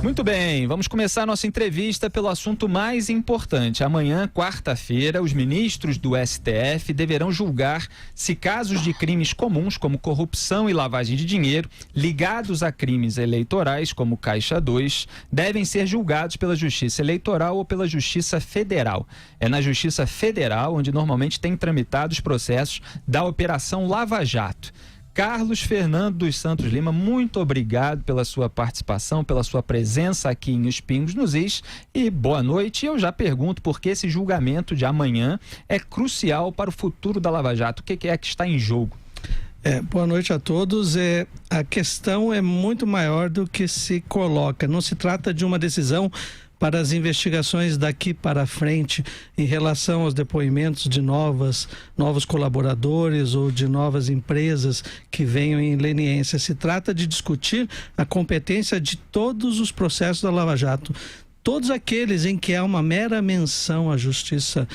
Muito bem, vamos começar nossa entrevista pelo assunto mais importante. Amanhã, quarta-feira, os ministros do STF deverão julgar se casos de crimes comuns, como corrupção e lavagem de dinheiro, ligados a crimes eleitorais, como Caixa 2, devem ser julgados pela Justiça Eleitoral ou pela Justiça Federal. É na Justiça Federal onde normalmente tem tramitado os processos da Operação Lava Jato. Carlos Fernando dos Santos Lima, muito obrigado pela sua participação, pela sua presença aqui em Os Pingos nos Is, e boa noite. Eu já pergunto por que esse julgamento de amanhã é crucial para o futuro da Lava Jato. O que é que está em jogo? Boa noite a todos. A questão é muito maior do que se coloca. Não se trata de uma decisão para as investigações daqui para frente em relação aos depoimentos de novos colaboradores ou de novas empresas que venham em leniência. Se trata de discutir a competência de todos os processos da Lava Jato. Todos aqueles em que há uma mera menção à justiça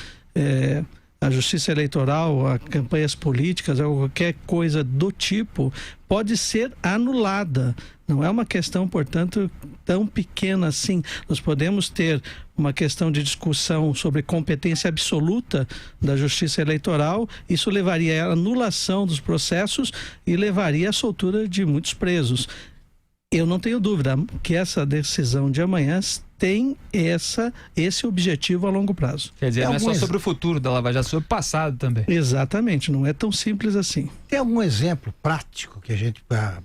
eleitoral, a campanhas políticas, ou qualquer coisa do tipo, pode ser anulada. Não é uma questão, portanto, tão pequena assim. Nós podemos ter uma questão de discussão sobre competência absoluta da Justiça Eleitoral. Isso levaria à anulação dos processos e levaria à soltura de muitos presos. Eu não tenho dúvida que essa decisão de amanhã tem esse objetivo a longo prazo. Quer dizer, não é só sobre o futuro da Lava Jato, sobre o passado também. Exatamente, não é tão simples assim. Tem algum exemplo prático que a gente, para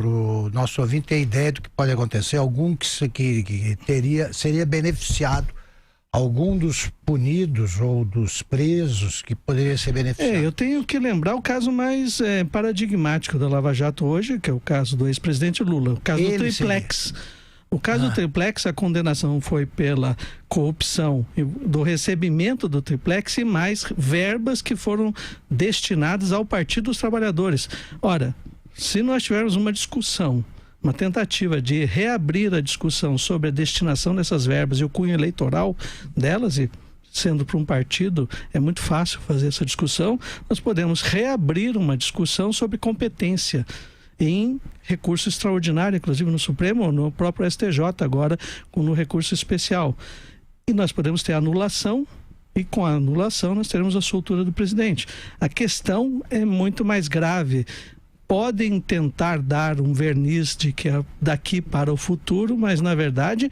o nosso ouvinte ter ideia do que pode acontecer? Algum que seria beneficiado? Algum dos punidos ou dos presos que poderia ser beneficiado? Eu tenho que lembrar o caso mais paradigmático da Lava Jato hoje, que é o caso do ex-presidente Lula, o caso do Triplex. O caso do Triplex, a condenação foi pela corrupção do recebimento do Triplex e mais verbas que foram destinadas ao Partido dos Trabalhadores. Ora, se nós tivermos uma discussão, uma tentativa de reabrir a discussão sobre a destinação dessas verbas e o cunho eleitoral delas, e sendo para um partido é muito fácil fazer essa discussão, nós podemos reabrir uma discussão sobre competência em recurso extraordinário, inclusive no Supremo ou no próprio STJ agora, no recurso especial. E nós podemos ter anulação, e com a anulação nós teremos a soltura do presidente. A questão é muito mais grave. Podem tentar dar um verniz de que é daqui para o futuro, mas na verdade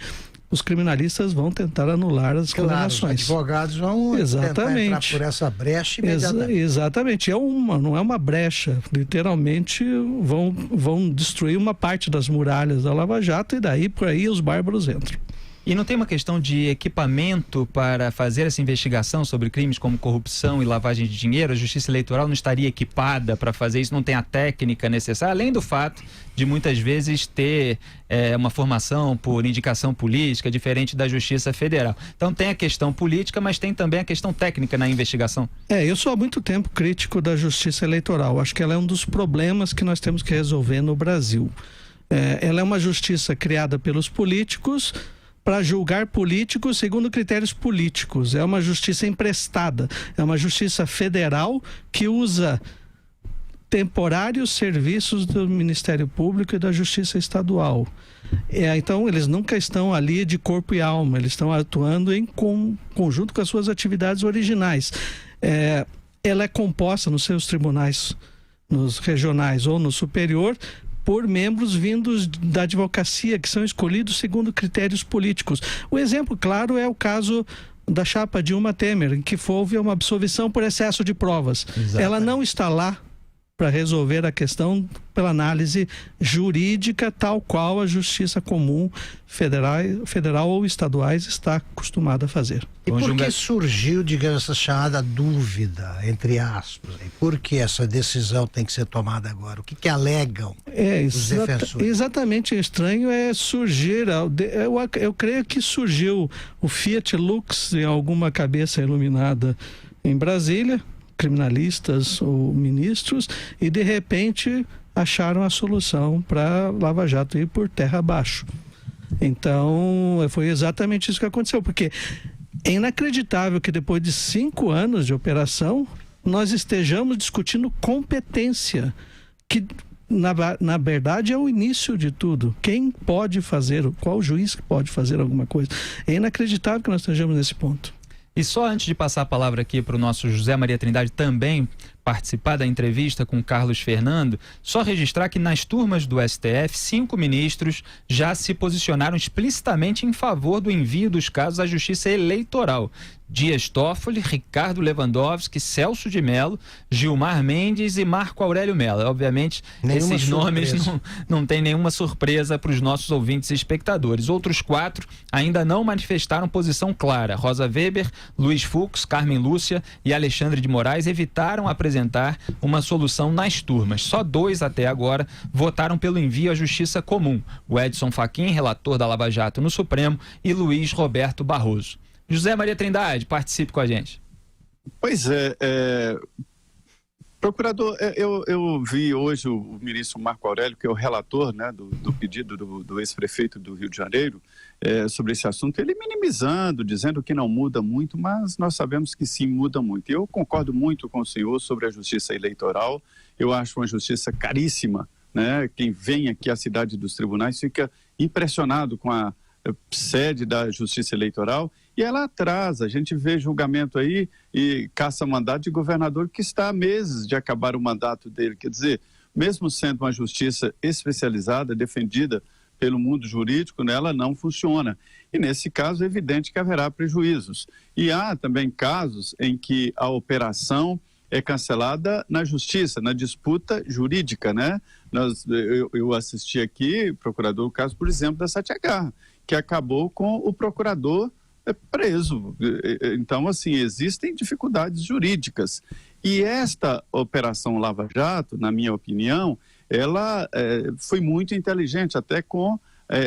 os criminalistas vão tentar anular as condenações. Os advogados vão tentar entrar por essa brecha imediatamente. Exatamente, não é uma brecha, literalmente vão destruir uma parte das muralhas da Lava Jato e daí por aí os bárbaros entram. E não tem uma questão de equipamento para fazer essa investigação sobre crimes como corrupção e lavagem de dinheiro? A Justiça Eleitoral não estaria equipada para fazer isso, não tem a técnica necessária, além do fato de muitas vezes ter uma formação por indicação política diferente da Justiça Federal. Então tem a questão política, mas tem também a questão técnica na investigação. Eu sou há muito tempo crítico da Justiça Eleitoral. Acho que ela é um dos problemas que nós temos que resolver no Brasil. Ela é uma justiça criada pelos políticos para julgar políticos segundo critérios políticos. É uma justiça emprestada, é uma justiça federal que usa temporários serviços do Ministério Público e da Justiça Estadual. Então, eles nunca estão ali de corpo e alma, eles estão atuando em conjunto com as suas atividades originais. Ela é composta nos seus tribunais, nos regionais ou no superior, por membros vindos da advocacia, que são escolhidos segundo critérios políticos. O exemplo claro é o caso da chapa Dilma Temer, em que houve uma absolvição por excesso de provas. Exatamente. Ela não está lá para resolver a questão pela análise jurídica, tal qual a Justiça Comum federal ou estaduais está acostumada a fazer. E por que surgiu, digamos, essa chamada dúvida, entre aspas? Por que essa decisão tem que ser tomada agora? O que alegam os defensores? Exatamente, estranho é surgir, eu creio que surgiu o Fiat Lux em alguma cabeça iluminada em Brasília, criminalistas ou ministros, e de repente acharam a solução para Lava Jato ir por terra abaixo. Então foi exatamente isso que aconteceu, porque é inacreditável que depois de 5 anos de operação nós estejamos discutindo competência, que na verdade, é o início de tudo. Quem pode fazer, qual juiz que pode fazer alguma coisa? É inacreditável que nós estejamos nesse ponto. E só antes de passar a palavra aqui para o nosso José Maria Trindade também participar da entrevista com Carlos Fernando, só registrar que nas turmas do STF, 5 ministros já se posicionaram explicitamente em favor do envio dos casos à Justiça Eleitoral. Dias Toffoli, Ricardo Lewandowski, Celso de Mello, Gilmar Mendes e Marco Aurélio Mello. Obviamente, esses nomes não tem nenhuma surpresa para os nossos ouvintes e espectadores. Outros 4 ainda não manifestaram posição clara. Rosa Weber, Luiz Fux, Carmen Lúcia e Alexandre de Moraes evitaram apresentar uma solução nas turmas. Só 2 até agora votaram pelo envio à Justiça Comum. O Edson Fachin, relator da Lava Jato no Supremo, e Luiz Roberto Barroso. José Maria Trindade, participe com a gente. Pois procurador, eu vi hoje o ministro Marco Aurélio, que é o relator, né, do pedido do ex-prefeito do Rio de Janeiro sobre esse assunto, ele minimizando, dizendo que não muda muito, mas nós sabemos que sim, muda muito. Eu concordo muito com o senhor sobre a justiça eleitoral, eu acho uma justiça caríssima, né? Quem vem aqui à cidade dos tribunais fica impressionado com a sede da justiça eleitoral, e ela atrasa. A gente vê julgamento aí e caça mandato de governador que está há meses de acabar o mandato dele. Quer dizer, mesmo sendo uma justiça especializada, defendida pelo mundo jurídico, né, ela não funciona. E nesse caso é evidente que haverá prejuízos. E há também casos em que a operação é cancelada na justiça, na disputa jurídica, né? Eu assisti aqui, procurador, o caso, por exemplo, da Satyagraha, que acabou com o procurador preso. Então, assim, existem dificuldades jurídicas. E esta operação Lava Jato, na minha opinião, ela foi muito inteligente, até com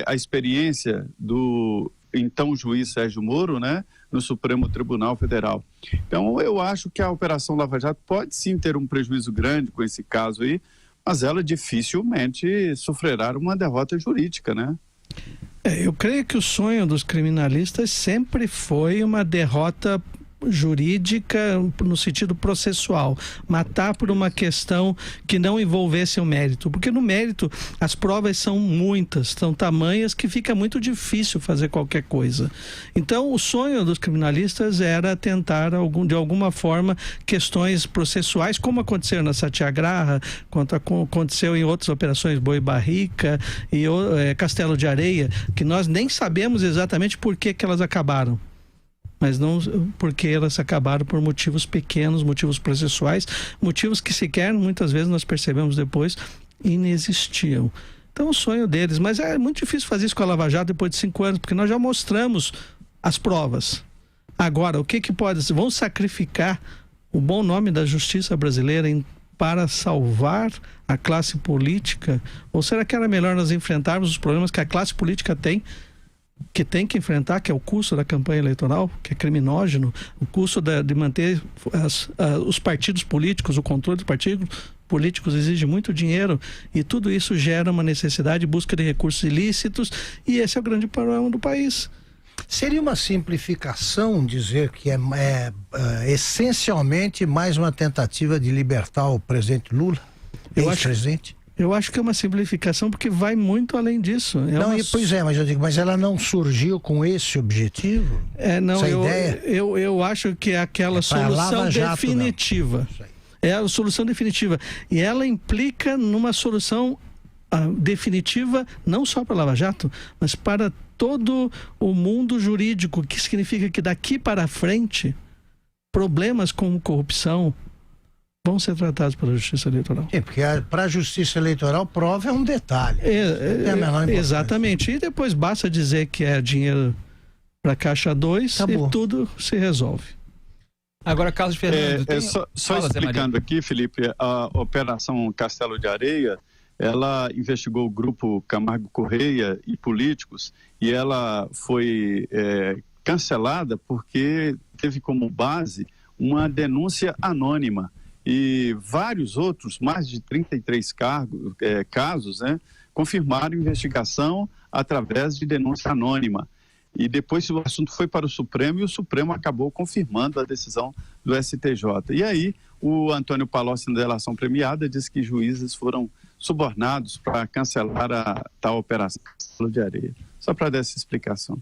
a experiência do então juiz Sérgio Moro, né, no Supremo Tribunal Federal. Então, eu acho que a operação Lava Jato pode sim ter um prejuízo grande com esse caso aí, mas ela dificilmente sofrerá uma derrota jurídica, né? Eu creio que o sonho dos criminalistas sempre foi uma derrota jurídica no sentido processual, matar por uma questão que não envolvesse o mérito, porque no mérito as provas são muitas, são tamanhas que fica muito difícil fazer qualquer coisa. Então o sonho dos criminalistas era tentar de alguma forma questões processuais, como aconteceu na Satyagraha, quanto aconteceu em outras operações Boi Barrica e Castelo de Areia, que nós nem sabemos exatamente por que elas acabaram. Mas não porque elas acabaram por motivos pequenos, motivos processuais, motivos que sequer, muitas vezes, nós percebemos depois, inexistiam. Então, o sonho deles, mas é muito difícil fazer isso com a Lava Jato depois de 5 anos, porque nós já mostramos as provas. Agora, o que pode... Vão sacrificar o bom nome da justiça brasileira para salvar a classe política? Ou será que era melhor nós enfrentarmos os problemas que a classe política tem que enfrentar, que é o custo da campanha eleitoral, que é criminógeno, o custo de manter os partidos políticos, o controle dos partidos políticos exige muito dinheiro, e tudo isso gera uma necessidade de busca de recursos ilícitos, e esse é o grande problema do país. Seria uma simplificação dizer que é essencialmente mais uma tentativa de libertar o presidente Lula, ex-presidente? Eu acho que é uma simplificação porque vai muito além disso. Pois é, mas eu digo, mas ela não surgiu com esse objetivo? Não, ideia? Eu acho que é aquela solução definitiva. É a solução definitiva. E ela implica numa solução definitiva, não só para a Lava Jato, mas para todo o mundo jurídico, que significa que daqui para frente, problemas como corrupção vão ser tratados pela Justiça Eleitoral. Porque para a Justiça Eleitoral, prova é um detalhe. Exatamente. E depois basta dizer que é dinheiro para Caixa 2 e tudo se resolve. Agora, Carlos Fernando... Só explicando aqui, Felipe, a Operação Castelo de Areia, ela investigou o grupo Camargo Correia e políticos, e ela foi cancelada porque teve como base uma denúncia anônima. E vários outros, mais de 33 casos, né, confirmaram investigação através de denúncia anônima. E depois o assunto foi para o Supremo, e o Supremo acabou confirmando a decisão do STJ. E aí o Antônio Palocci, na delação premiada, disse que juízes foram subornados para cancelar a tal operação de areia. Só para dar essa explicação.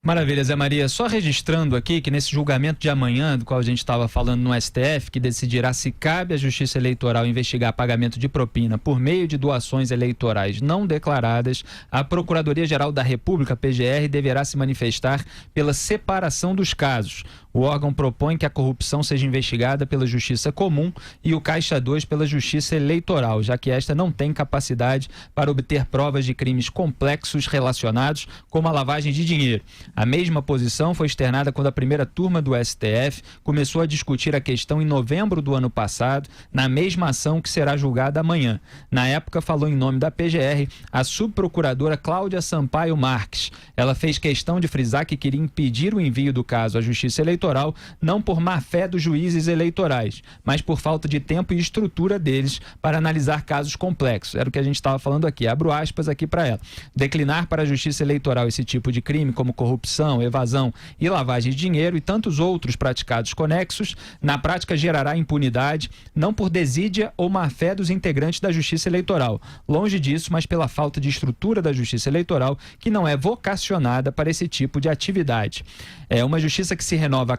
Maravilha, Zé Maria. Só registrando aqui que nesse julgamento de amanhã, do qual a gente estava falando no STF, que decidirá se cabe à Justiça Eleitoral investigar pagamento de propina por meio de doações eleitorais não declaradas, a Procuradoria-Geral da República, PGR, deverá se manifestar pela separação dos casos. O órgão propõe que a corrupção seja investigada pela Justiça Comum e o Caixa 2 pela Justiça Eleitoral, já que esta não tem capacidade para obter provas de crimes complexos relacionados, como a lavagem de dinheiro. A mesma posição foi externada quando a primeira turma do STF começou a discutir a questão em novembro do ano passado, na mesma ação que será julgada amanhã. Na época, falou em nome da PGR a subprocuradora Cláudia Sampaio Marques. Ela fez questão de frisar que queria impedir o envio do caso à Justiça Eleitoral, não por má-fé dos juízes eleitorais, mas por falta de tempo e estrutura deles para analisar casos complexos. Era o que a gente estava falando aqui. Abro aspas aqui para ela. Declinar para a Justiça Eleitoral esse tipo de crime, como corrupção, evasão e lavagem de dinheiro e tantos outros praticados conexos, na prática gerará impunidade, não por desídia ou má-fé dos integrantes da Justiça Eleitoral. Longe disso, mas pela falta de estrutura da Justiça Eleitoral, que não é vocacionada para esse tipo de atividade. É uma justiça que se renova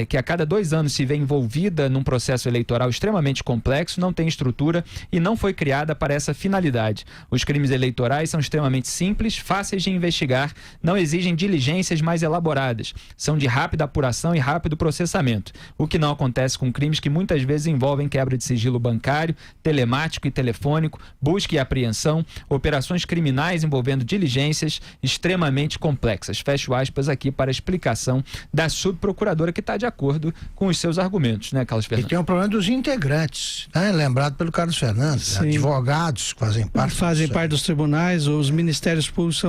que a cada 2 anos se vê envolvida num processo eleitoral extremamente complexo, não tem estrutura e não foi criada para essa finalidade. Os crimes eleitorais são extremamente simples, fáceis de investigar, não exigem diligências mais elaboradas, são de rápida apuração e rápido processamento, o que não acontece com crimes que muitas vezes envolvem quebra de sigilo bancário, telemático e telefônico, busca e apreensão, operações criminais envolvendo diligências extremamente complexas. Fecho aspas aqui para a explicação da subprocuradora, que está de acordo com os seus argumentos, né, Carlos Fernandes? E tem o problema dos integrantes, né? Lembrado pelo Carlos Fernandes, Sim. Advogados que fazem parte dos tribunais, os ministérios públicos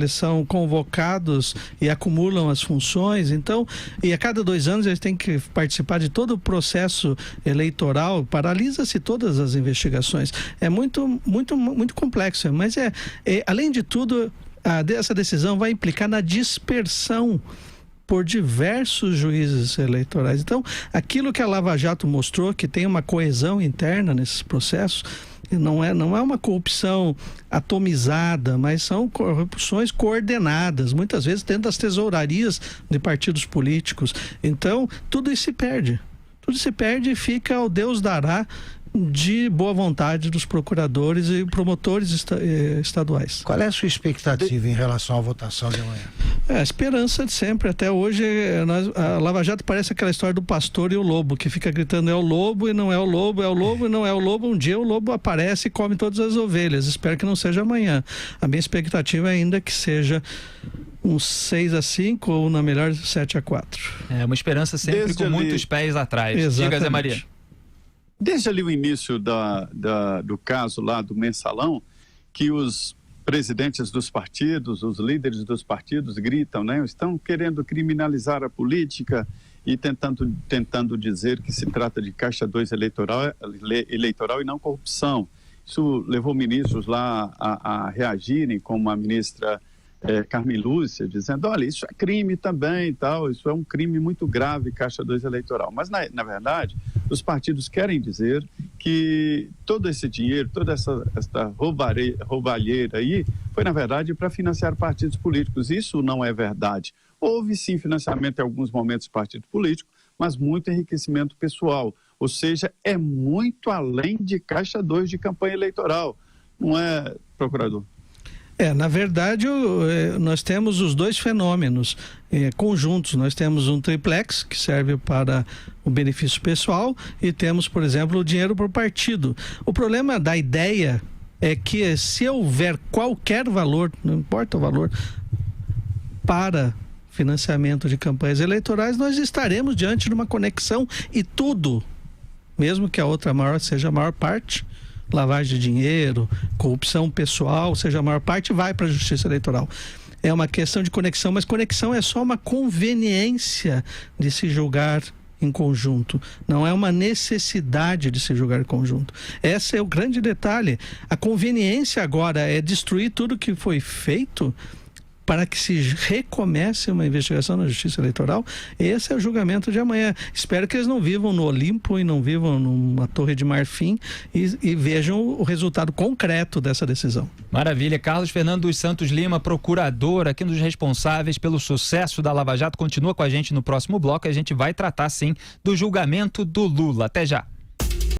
são convocados e acumulam as funções, então, e a cada 2 anos eles têm que participar de todo o processo eleitoral, paralisa-se todas as investigações. É muito complexo, mas além de tudo, essa decisão vai implicar na dispersão por diversos juízes eleitorais. Então, aquilo que a Lava Jato mostrou, que tem uma coesão interna nesses processos, não é uma corrupção atomizada, mas são corrupções coordenadas, muitas vezes dentro das tesourarias de partidos políticos. Então, tudo isso se perde. Tudo se perde e fica ao Deus dará de boa vontade dos procuradores e promotores estaduais. Qual é a sua expectativa em relação à votação de amanhã? A esperança de sempre. Até hoje, a Lava Jato parece aquela história do pastor e o lobo, que fica gritando é o lobo e não é o lobo, é o lobo e não é o lobo. Um dia o lobo aparece e come todas as ovelhas. Espero que não seja amanhã. A minha expectativa é ainda que seja um 6-5 ou, na melhor, 7-4. É uma esperança sempre desde com muitos pés atrás. Exatamente. Diga, Zé Maria. Desde ali o início do caso lá do mensalão, que os presidentes dos partidos, os líderes dos partidos gritam, né? Estão querendo criminalizar a política e tentando dizer que se trata de Caixa 2 eleitoral e não corrupção. Isso levou ministros lá a reagirem, como a ministra Carmen Lúcia, dizendo, olha, isso é crime também e tal, isso é um crime muito grave, Caixa 2 eleitoral. Mas, na verdade, os partidos querem dizer que todo esse dinheiro, toda essa roubalheira aí, foi, na verdade, para financiar partidos políticos. Isso não é verdade. Houve, sim, financiamento em alguns momentos de partido político, mas muito enriquecimento pessoal. Ou seja, é muito além de Caixa 2 de campanha eleitoral. Não é, procurador? Na verdade, nós temos os dois fenômenos conjuntos. Nós temos um triplex, que serve para o benefício pessoal, e temos, por exemplo, o dinheiro por partido. O problema da ideia é que, se houver qualquer valor, não importa o valor, para financiamento de campanhas eleitorais, nós estaremos diante de uma conexão e tudo, mesmo que a outra seja a maior parte, lavagem de dinheiro, corrupção pessoal, seja a maior parte, vai para a Justiça Eleitoral. É uma questão de conexão, mas conexão é só uma conveniência de se julgar em conjunto, não é uma necessidade de se julgar em conjunto. Esse é o grande detalhe. A conveniência agora é destruir tudo que foi feito para que se recomece uma investigação na Justiça Eleitoral. Esse é o julgamento de amanhã. Espero que eles não vivam no Olimpo e não vivam numa Torre de Marfim e vejam o resultado concreto dessa decisão. Maravilha. Carlos Fernando dos Santos Lima, procurador, aqui um dos responsáveis pelo sucesso da Lava Jato, continua com a gente no próximo bloco e a gente vai tratar sim do julgamento do Lula. Até já.